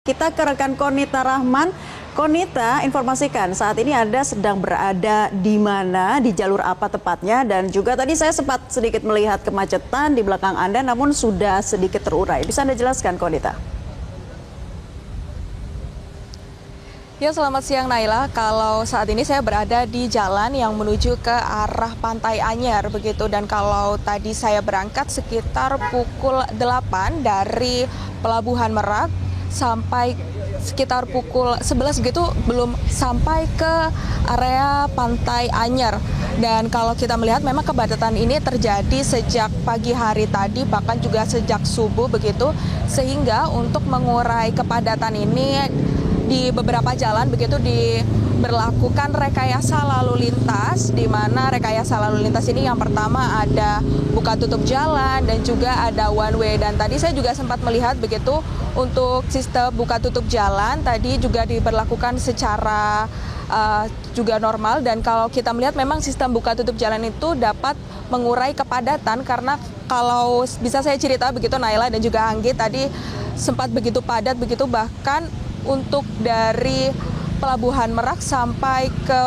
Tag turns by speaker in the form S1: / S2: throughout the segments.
S1: Kita ke rekan Konita Rahman. Konita, informasikan saat ini Anda sedang berada di mana, di jalur apa tepatnya, dan juga tadi saya sempat sedikit melihat kemacetan di belakang Anda, namun sudah sedikit terurai. Bisa Anda jelaskan, Konita?
S2: Ya, selamat siang Naila. Kalau saat ini saya berada di jalan yang menuju ke arah Pantai Anyer begitu, dan kalau tadi saya berangkat sekitar pukul 8 dari Pelabuhan Merak sampai sekitar pukul 11 begitu belum sampai ke area Pantai Anyer. Dan kalau kita melihat memang kepadatan ini terjadi sejak pagi hari tadi, bahkan juga sejak subuh begitu, sehingga untuk mengurai kepadatan ini di beberapa jalan begitu diberlakukan rekayasa lalu lintas, di mana rekayasa lalu lintas ini yang pertama ada buka tutup jalan dan juga ada one way. Dan tadi saya juga sempat melihat begitu untuk sistem buka tutup jalan tadi juga diberlakukan secara juga normal, dan kalau kita melihat memang sistem buka tutup jalan itu dapat mengurai kepadatan, karena kalau bisa saya cerita begitu Naila dan juga Anggi, tadi sempat begitu padat begitu, bahkan untuk dari Pelabuhan Merak sampai ke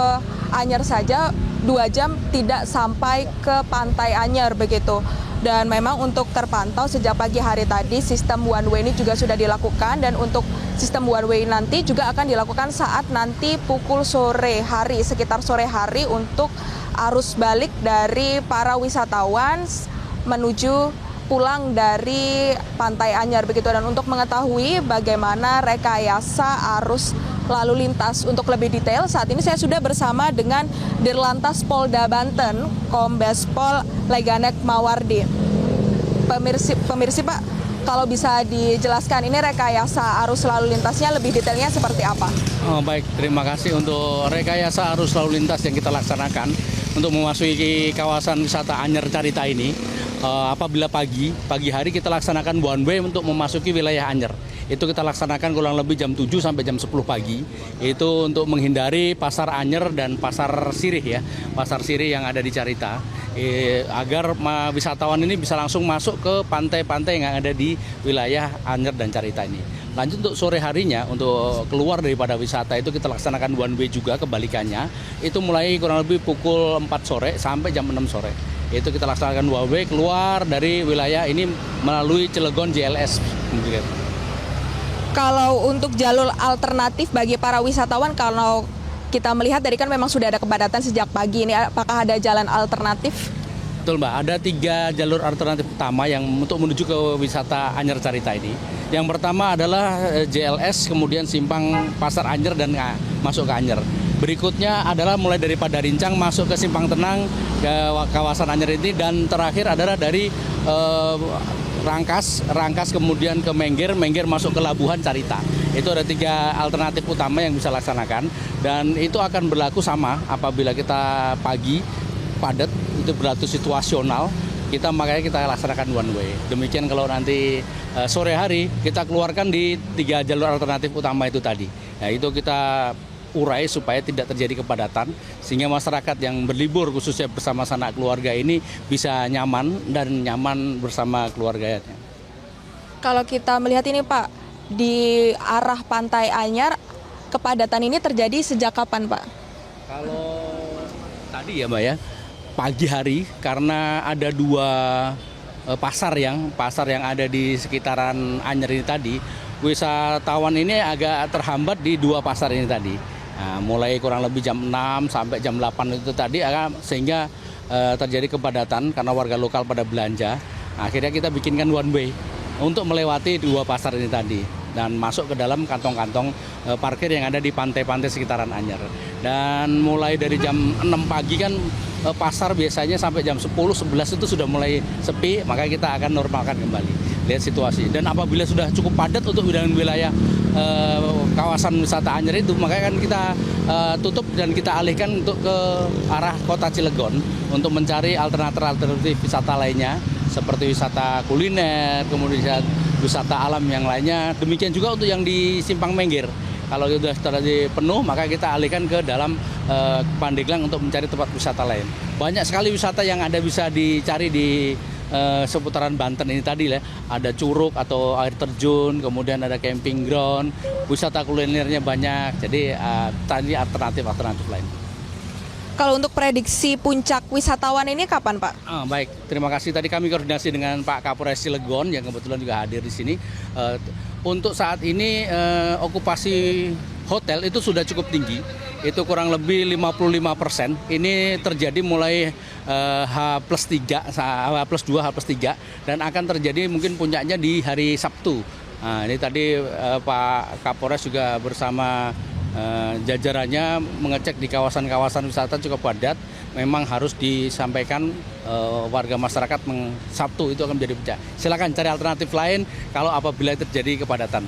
S2: Anyer saja 2 jam tidak sampai ke Pantai Anyer begitu. Dan memang untuk terpantau sejak pagi hari tadi sistem one way ini juga sudah dilakukan, dan untuk sistem one way nanti juga akan dilakukan saat nanti pukul sore hari, sekitar sore hari, untuk arus balik dari para wisatawan menuju pulang dari Pantai Anyer begitu. Dan untuk mengetahui bagaimana rekayasa arus lalu lintas untuk lebih detail, saat ini saya sudah bersama dengan Dirlantas Polda Banten, Kombes Pol Leganek Mawardi. Pemirsa Pak, kalau bisa dijelaskan ini rekayasa arus lalu lintasnya lebih detailnya seperti apa?
S3: Baik, terima kasih untuk rekayasa arus lalu lintas yang kita laksanakan untuk memasuki kawasan wisata Anyer Carita ini. Apabila pagi hari kita laksanakan one way untuk memasuki wilayah Anyer. Itu kita laksanakan kurang lebih jam 7 sampai jam 10 pagi. Itu untuk menghindari pasar Anyer dan pasar Sirih ya. Pasar Sirih yang ada di Carita. Agar wisatawan ini bisa langsung masuk ke pantai-pantai yang ada di wilayah Anyer dan Carita ini. Lanjut untuk sore harinya, untuk keluar daripada wisata itu kita laksanakan one way juga kebalikannya. Itu mulai kurang lebih pukul 4 sore sampai jam 6 sore. Itu kita laksanakan one way keluar dari wilayah ini melalui Cilegon JLS.
S2: Kalau untuk jalur alternatif bagi para wisatawan, kalau kita melihat dari kan memang sudah ada kepadatan sejak pagi ini, apakah ada jalan alternatif?
S3: Betul Mbak, ada 3 jalur alternatif utama yang untuk menuju ke wisata Anyer Carita ini. Yang pertama adalah JLS, kemudian simpang Pasar Anyer dan masuk ke Anyer. Berikutnya adalah mulai dari Padarincang masuk ke Simpang Tenang ke kawasan Anyer ini, dan terakhir adalah dari Rangkas kemudian ke Mengger masuk ke Labuhan Carita. Itu ada 3 alternatif utama yang bisa laksanakan, dan itu akan berlaku sama apabila kita pagi padat, itu berlaku situasional, makanya kita laksanakan one way. Demikian kalau nanti sore hari kita keluarkan di 3 jalur alternatif utama itu tadi. Nah, itu kita urai supaya tidak terjadi kepadatan, sehingga masyarakat yang berlibur khususnya bersama sanak keluarga ini bisa nyaman bersama keluarganya.
S2: Kalau kita melihat ini Pak, di arah Pantai Anyer kepadatan ini terjadi sejak kapan Pak? Kalau
S3: tadi ya Mbak ya, pagi hari, karena ada 2 pasar yang ada di sekitaran Anyer ini tadi, wisatawan ini agak terhambat di 2 pasar ini tadi. Nah, mulai kurang lebih jam 6 sampai jam 8 itu tadi, sehingga terjadi kepadatan karena warga lokal pada belanja. Akhirnya kita bikinkan one way untuk melewati 2 pasar ini tadi dan masuk ke dalam kantong-kantong parkir yang ada di pantai-pantai sekitaran Anyer. Dan mulai dari jam 6 pagi kan pasar biasanya sampai jam 10-11 itu sudah mulai sepi, maka kita akan normalkan kembali. Lihat situasi. Dan apabila sudah cukup padat untuk wilayah kawasan wisata Anyer itu, makanya kan kita tutup dan kita alihkan untuk ke arah kota Cilegon untuk mencari alternatif wisata lainnya seperti wisata kuliner, kemudian wisata alam yang lainnya. Demikian juga untuk yang di Simpang Mengger. Kalau sudah terjadi penuh, maka kita alihkan ke dalam Pandeglang untuk mencari tempat wisata lain. Banyak sekali wisata yang ada bisa dicari di seputaran Banten ini tadi ya, ada curug atau air terjun, kemudian ada camping ground, wisata kulinernya banyak. Jadi tadi alternatif lain.
S2: Kalau untuk prediksi puncak wisatawan ini kapan, Pak?
S3: Baik, terima kasih. Tadi kami koordinasi dengan Pak Kapolres Cilegon yang kebetulan juga hadir di sini. Untuk saat ini okupasi hotel itu sudah cukup tinggi, itu kurang lebih 55%. Ini terjadi mulai H+3, H+2, H+3, dan akan terjadi mungkin puncaknya di hari Sabtu. Nah, ini tadi Pak Kapolres juga bersama jajarannya mengecek di kawasan-kawasan wisata cukup padat. Memang harus disampaikan warga masyarakat Sabtu itu akan menjadi puncak. Silakan cari alternatif lain kalau apabila terjadi kepadatan.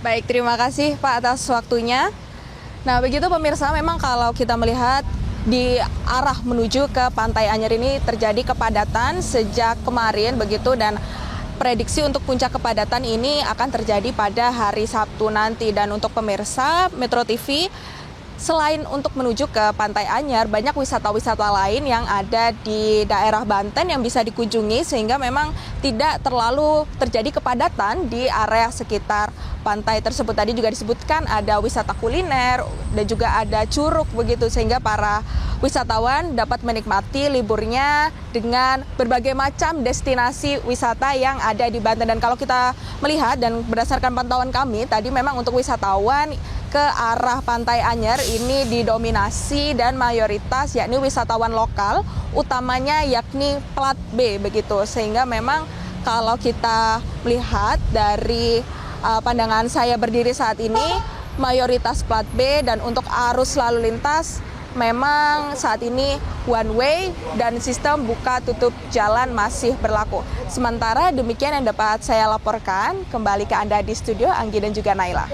S2: Baik, terima kasih Pak atas waktunya. Nah, begitu pemirsa, memang kalau kita melihat di arah menuju ke Pantai Anyer ini terjadi kepadatan sejak kemarin begitu, dan prediksi untuk puncak kepadatan ini akan terjadi pada hari Sabtu nanti. Dan untuk pemirsa Metro TV, selain untuk menuju ke Pantai Anyer, banyak wisata-wisata lain yang ada di daerah Banten yang bisa dikunjungi sehingga memang tidak terlalu terjadi kepadatan di area sekitar pantai tersebut. Tadi juga disebutkan ada wisata kuliner dan juga ada curug begitu, sehingga para wisatawan dapat menikmati liburnya dengan berbagai macam destinasi wisata yang ada di Banten. Dan kalau kita melihat dan berdasarkan pantauan kami tadi, memang untuk wisatawan ke arah Pantai Anyer ini didominasi dan mayoritas yakni wisatawan lokal, utamanya yakni plat B begitu. Sehingga memang kalau kita melihat dari pandangan saya berdiri saat ini, mayoritas plat B, dan untuk arus lalu lintas memang saat ini one way dan sistem buka tutup jalan masih berlaku. Sementara demikian yang dapat saya laporkan. Kembali ke Anda di studio, Anggi dan juga Naila.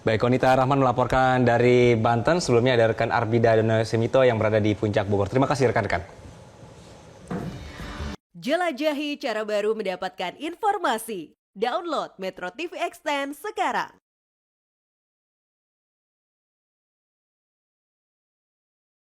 S4: Baik, Konita Rahman melaporkan dari Banten. Sebelumnya ada rekan Arbida Donosemito yang berada di Puncak Bogor. Terima kasih rekan-rekan.
S5: Jelajahi cara baru mendapatkan informasi. Download Metro TV Extend sekarang.